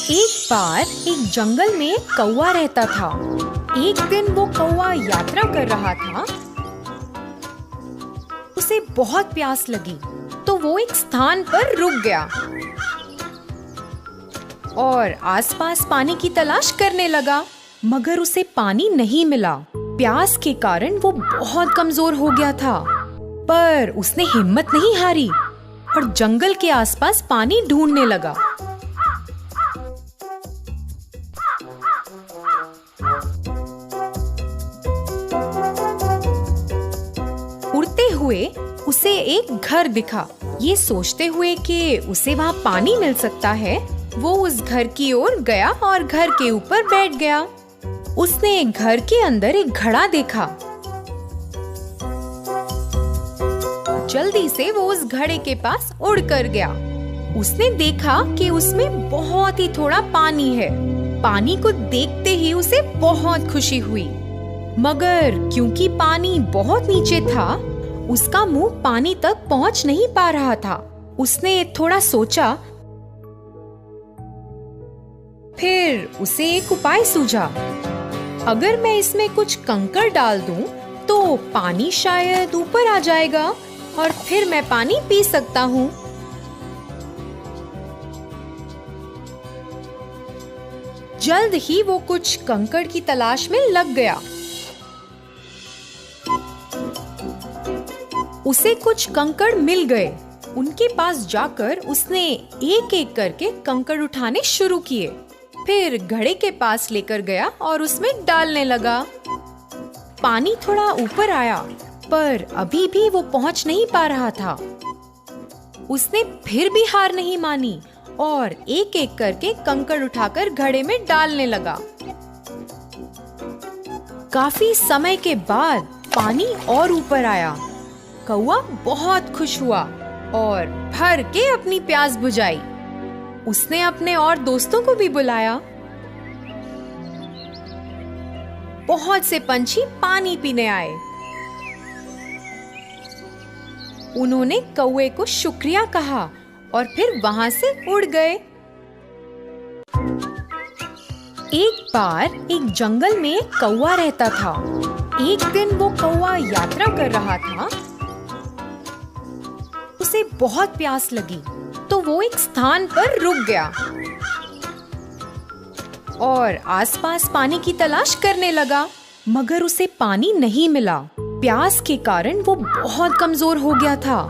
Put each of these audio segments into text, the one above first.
एक बार एक जंगल में एक कौवा रहता था। एक दिन वो कौवा यात्रा कर रहा था। उसे बहुत प्यास लगी तो वो एक स्थान पर रुक गया और आसपास पानी की तलाश करने लगा, मगर उसे पानी नहीं मिला। प्यास के कारण वो बहुत कमजोर हो गया था, पर उसने हिम्मत नहीं हारी और जंगल के आसपास पानी ढूंढने लगा। उड़ते हुए उसे एक घर दिखा। ये सोचते हुए कि उसे वहाँ पानी मिल सकता है, वो उस घर की ओर गया और घर के ऊपर बैठ गया। उसने घर के अंदर एक घड़ा देखा। जल्दी से वो उस घड़े के पास उड़ कर गया। उसने देखा कि उसमें बहुत ही थोड़ा पानी है। पानी को देखते ही उसे बहुत खुशी हुई, मगर क्योंकि पानी बहुत नीचे था, उसका मुंह पानी तक पहुंच नहीं पा रहा था। उसने थोड़ा सोचा, फिर उसे एक उपाय सूझा। अगर मैं इसमें कुछ कंकड़ डाल दूं, तो पानी शायद ऊपर आ जाएगा और फिर मैं पानी पी सकता हूँ। जल्द ही वो कुछ कंकड़ की तलाश में लग गया। उसे कुछ कंकड़ मिल गए। उनके पास जाकर उसने एक एक करके कंकड़ उठाने शुरू किए। फिर घड़े के पास लेकर गया और उसमें डालने लगा। पानी थोड़ा ऊपर आया, पर अभी भी वो पहुंच नहीं पा रहा था। उसने फिर भी हार नहीं मानी और एक एक करके कंकड़ उठाकर घड़े में डालने लगा। काफी समय के बाद पानी और ऊपर आया। कौवा बहुत खुश हुआ और भर के अपनी प्यास बुझाई। उसने अपने और दोस्तों को भी बुलाया। बहुत से पंछी पानी पीने आए। उन्होंने कौवे को शुक्रिया कहा और फिर वहां से उड़ गए। एक बार एक जंगल में एक कौवा रहता था। एक दिन वो कौवा यात्रा कर रहा था। उसे बहुत प्यास लगी तो वो एक स्थान पर रुक गया और आसपास पानी की तलाश करने लगा, मगर उसे पानी नहीं मिला। प्यास के कारण वो बहुत कमजोर हो गया था,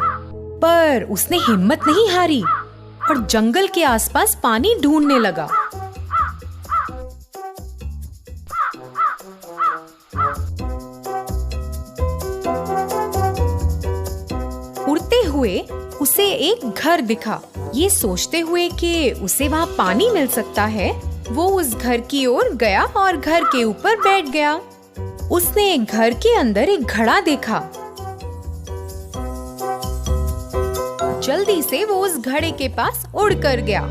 पर उसने हिम्मत नहीं हारी और जंगल के आसपास पानी ढूंढने लगा। उड़ते हुए उसे एक घर दिखा। ये सोचते हुए कि उसे वहाँ पानी मिल सकता है, वो उस घर की ओर गया और घर के ऊपर बैठ गया। उसने घर के अंदर एक घड़ा देखा। जल्दी से वो उस घड़े के पास उड़ कर गया।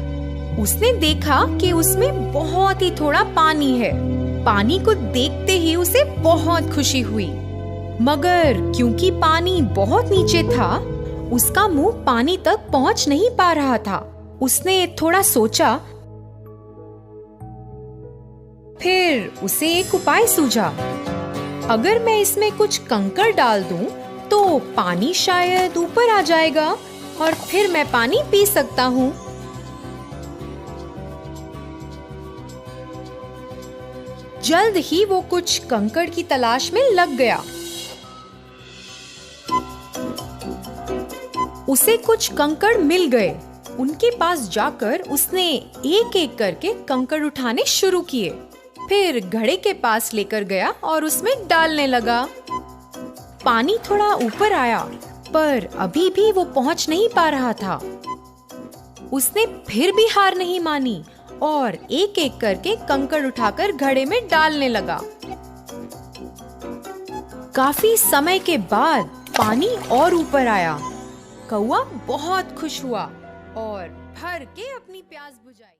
उसने देखा कि उसमें बहुत ही थोड़ा पानी है। पानी को देखते ही उसे बहुत खुशी हुई, मगर क्योंकि पानी बहुत नीचे था, उसका मुंह पानी तक पहुंच नहीं पा रहा था। उसने थोड़ा सोचा, फिर उसे एक उपाय सूझा। अगर मैं इसमें कुछ कंकड़ डाल दूं, तो पानी शायद ऊपर आ जाएगा और फिर मैं पानी पी सकता हूँ। जल्द ही वो कुछ कंकड़ की तलाश में लग गया। उसे कुछ कंकड़ मिल गए। उनके पास जाकर उसने एक एक करके कंकड़ उठाने शुरू किए। फिर घड़े के पास लेकर गया और उसमें डालने लगा। पानी थोड़ा ऊपर आया, पर अभी भी वो पहुंच नहीं पा रहा था। उसने फिर भी हार नहीं मानी और एक एक करके कंकड़ उठाकर घड़े में डालने लगा। काफी समय के बाद पानी और ऊपर आया। कौवा बहुत खुश हुआ और भर के अपनी प्यास बुझाई।